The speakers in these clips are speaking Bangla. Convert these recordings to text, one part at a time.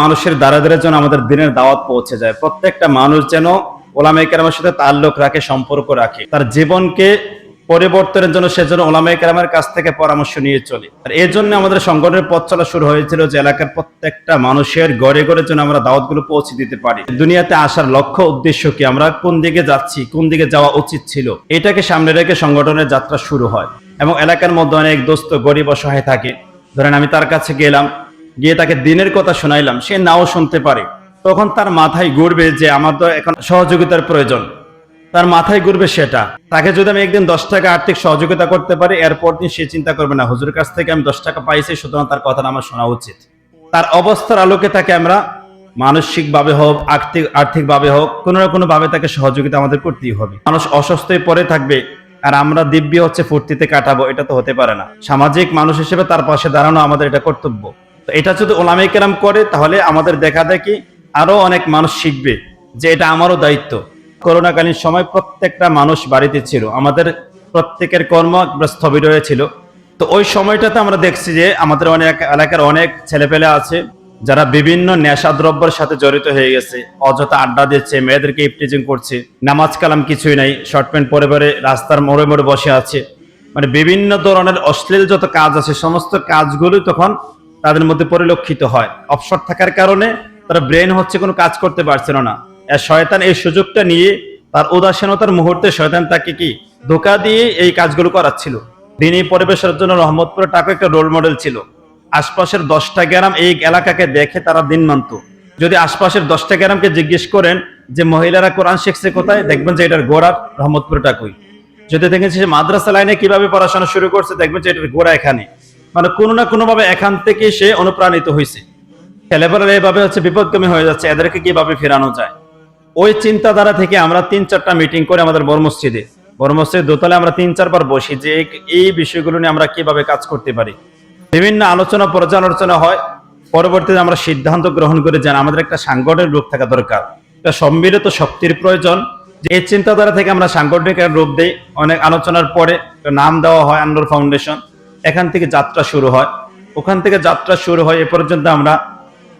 মানুষের দ্বারা দ্বারা যেন আমাদের দিনের দাওয়াত পৌঁছে যায়। প্রত্যেকটা মানুষ যেন ওলামায়ে কেরামের সাথে তাল্লুক রাখে, সম্পর্ক রাখে, তার জীবনকে পরিবর্তনের জন্য সে যেন ওলামায়ে কেরামের কাছ থেকে পরামর্শ নিয়ে চলে। আর এই জন্য আমাদের সংগঠনের পথ চলা শুরু হয়েছিল যে এলাকার প্রত্যেকটা মানুষের ঘরে ঘরে যেন আমরা দাওয়াতগুলো পৌঁছে দিতে পারি। দুনিয়াতে আসার লক্ষ্য উদ্দেশ্য কি, আমরা কোন দিকে যাচ্ছি, কোন দিকে যাওয়া উচিত ছিল, এটাকে সামনে রেখে সংগঠনের যাত্রা শুরু হয়। এবং এলাকার মধ্যে অনেক দোস্ত গরিব অসহায় থাকে, ধরেন আমি তার কাছে গেলাম, গিয়ে তাকে দিনের কথা শোনাইলাম, সে নাও শুনতে পারে, তখন তার মাথায় ঘুরবে যে আমার তো এখন সহযোগিতার প্রয়োজন, তার মাথায় ঘুরবে সেটা। তাকে যদি আমি একদিন 10 টাকা আর্থিক সহযোগিতা করতে পারি, এরপর দিন সে চিন্তা করবে না হুজুরের কাছ থেকে আমি 10 টাকা পাইছি, সুতরাং তার কথাটা আমার শোনা উচিত। তার অবস্থার আলোকে তাকে আমরা মানসিকভাবে হোক, আর্থিকভাবে হোক, কোনো না কোনো ভাবে তাকে সহযোগিতা আমাদের করতেই হবে। মানুষ অসুস্থই পড়ে থাকবে আর আমরা দিব্যি হচ্ছে ফুর্তিতে কাটাবো, এটা তো হতে পারে না। সামাজিক মানুষ হিসেবে তার পাশে দাঁড়ানো আমাদের এটা কর্তব্য। তো এটা যদি ওলামায়ে কেরাম করে, তাহলে আমাদের দেখা দেখি আরো অনেক মানুষ শিখবে যে এটা আমারও দায়িত্ব। করোনাকালীন সময় প্রত্যেকটা মানুষ বাড়িতে ছিল, আমাদের প্রত্যেকের কর্ম স্থবির হয়েছিল। তো ওই সময়টাতে আমরা দেখছি যে আমাদের অনেক এলাকার অনেক ছেলেপেলে আছে যারা বিভিন্ন নেশাদ্রব্যের সাথে জড়িত হয়ে গেছে, অযথা আড্ডা দিচ্ছে, মেয়েদেরকে ইফটিজিং করছে, নামাজ কালাম কিছুই নাই, শর্ট প্যান্ট পরে পরে রাস্তার মোড়ে মোড়ে বসে আছে। মানে বিভিন্ন ধরনের অশ্লীল যত কাজ আছে সমস্ত কাজগুলো তখন তাদের মধ্যে পরিলক্ষিত হয়। অবসর থাকার কারণে তারা ব্রেন হচ্ছে কোনো কাজ করতে পারছিল না। শয়তান এই সুযোগটা নিয়ে তার উদাসীনতার মুহূর্তে শয়তান তাকে কি ধোঁকা দিয়ে এই কাজগুলো করাচ্ছিল। দিনী পরিবেশের জন্য রহমতপুর টাকা একটা রোল মডেল ছিল। আশপাশের 10টা গ্রাম এই এলাকাকে দেখে তারা দিন মানত। যদি আশপাশের 10টা গ্রামকে জিজ্ঞেস করেন যে মহিলারা কোরআন শিখছে কোথায়, দেখবেন যে এটার গোড়া রহমতপুর টাকুই। যদি দেখেন সে মাদ্রাসা লাইনে কিভাবে পড়াশোনা শুরু করছে, দেখবেন যে এটার গোড়া এখানে। মানে কোনো না কোনো ভাবে এখান থেকে সে অনুপ্রাণিত হয়েছে। ছেলেপেলেরা এইভাবে হচ্ছে বিপদগামী হয়ে যাচ্ছে, এদেরকে কিভাবে ফেরানো যায়। ওই চিন্তাধারা থেকে আমরা 3-4টা মিটিং করে আমাদের বড় মসজিদে দোতলে আমরা 3-4 বার বসি যে এই বিষয়গুলো নিয়ে আমরা কিভাবে কাজ করতে পারি। বিভিন্ন আলোচনা পর্যালোচনা হয়, পরবর্তীতে আমরা সিদ্ধান্ত গ্রহণ করে যান আমাদের একটা সাংগঠনিক রূপ থাকা দরকার, একটা সম্মিলিত শক্তির প্রয়োজন। যে এই চিন্তাধারা থেকে আমরা সাংগঠনিক রূপ দিই। অনেক আলোচনার পরে নাম দেওয়া হয় আন্নুর ফাউন্ডেশন। এখান থেকে যাত্রা শুরু হয়, ওখান থেকে যাত্রা শুরু হয় এ পর্যন্ত আমরা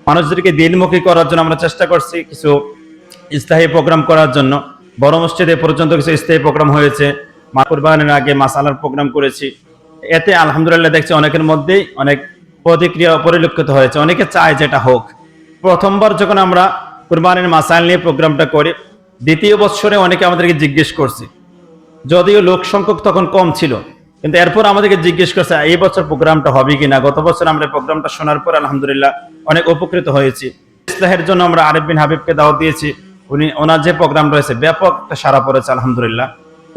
মানুষদেরকে দিনমুখী করার জন্য আমরা চেষ্টা করছি কিছু স্থায়ী প্রোগ্রাম করার জন্য। বড় মসজিদে পর্যন্ত কিছু স্থায়ী প্রোগ্রাম হয়েছে, কুরবানির আগে মাসালার প্রোগ্রাম করেছি। এতে আলহামদুলিল্লাহ দেখছি অনেকের মধ্যেই অনেক প্রতিক্রিয়া পরিলক্ষিত হয়েছে, অনেকে চায় যেটা হোক। প্রথমবার যখন আমরা কুরবানির মাসাইল নিয়ে প্রোগ্রামটা করি, দ্বিতীয় বছরে অনেকে আমাদেরকে জিজ্ঞেস করছে, যদিও লোক সংখ্যক তখন কম ছিল, কিন্তু এরপর আমাদেরকে জিজ্ঞেস করছে এই বছর প্রোগ্রামটা হবে কিনা। গত বছর আমরা প্রোগ্রামটা শোনার পর আলহামদুলিল্লাহ অনেক উপকৃত হয়েছি। ইসলাহের জন্য আমরা আরিফ বিন হাবিবকে দাওয়াত দিয়েছি, ওনার যে প্রোগ্রাম রয়েছে ব্যাপক সাড়া পড়েছে আলহামদুলিল্লাহ।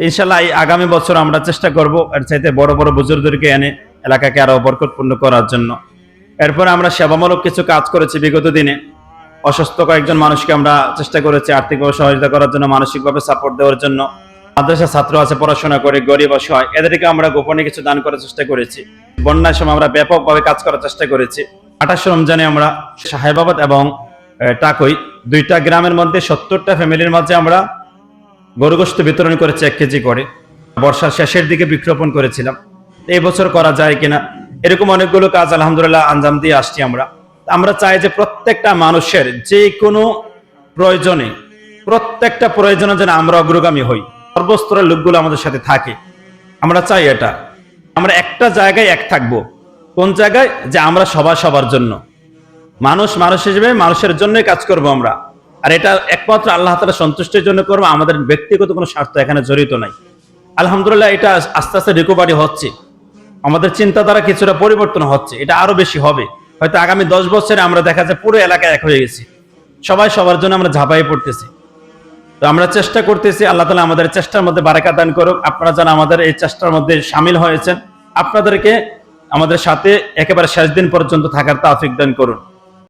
ইনশাল্লাহ এই আগামী বছর আমরা চেষ্টা করব এর চাইতে বড় বড় বুজুর্গদেরকে এনে এলাকাকে আরো বরকতপূর্ণ করার জন্য। এরপরে আমরা সেবামূলক কিছু কাজ করেছি বিগত দিনে। অসুস্থ কয়েকজন মানুষকে আমরা চেষ্টা করেছি আর্থিকভাবে সহযোগিতা করার জন্য, মানসিকভাবে সাপোর্ট দেওয়ার জন্য। মাদ্রাসা ছাত্র আছে পড়াশোনা করে, গরিব অসহায়, এদেরকে আমরা গোপনে কিছু দান করার চেষ্টা করেছি। বন্যার সময় আমরা ব্যাপকভাবে কাজ করার চেষ্টা করেছি। 28 রমজানে আমরা সাহেবাবাদ এবং টাকই 2টা গ্রামের মধ্যে 70টা ফ্যামিলির মাঝে আমরা গরু গোশত বিতরণ করেছি 1 কেজি করে। বর্ষার শেষের দিকে বৃক্ষরোপণ করেছিলাম। এই বছর করা যায় কিনা, এরকম অনেকগুলো কাজ আলহামদুলিল্লাহ আঞ্জাম দিয়ে আসছি আমরা চাই যে প্রত্যেকটা মানুষের যে কোনো প্রয়োজনে, প্রত্যেকটা প্রয়োজনে যেন আমরা অগ্রগামী হই, সর্বস্তরের লোকগুলো আমাদের সাথে থাকে। আমরা চাই এটা আমরা একটা জায়গায় এক থাকবো। কোন জায়গায়? যে আমরা সবার জন্য, মানুষ হিসেবে মানুষের জন্যই কাজ করব আমরা। আর এটা একমাত্র আল্লাহ তাআলা সন্তুষ্টির জন্য করবো, আমাদের ব্যক্তিগত কোনো স্বার্থ এখানে জড়িত নাই। আলহামদুলিল্লাহ এটা আস্তে আস্তে রিকভারি হচ্ছে, আমাদের চিন্তাধারা কিছুটা পরিবর্তন হচ্ছে, এটা আরো বেশি হবে। হয়তো আগামী 10 বছরে আমরা দেখা যায় পুরো এলাকায় এক হয়ে গেছি, সবাই সবার জন্য আমরা ঝাঁপাই পড়তেছি। তো আমরা চেষ্টা করতেছি, আল্লাহ তাআলা আমাদের চেষ্টার মধ্যে বারাকা দান করুক। আপনারা যারা আমাদের এই চেষ্টার মধ্যে শামিল হয়েছেন, আপনাদেরকে আমাদের সাথে একেবারে শেষ দিন পর্যন্ত থাকার তৌফিক দান করুন।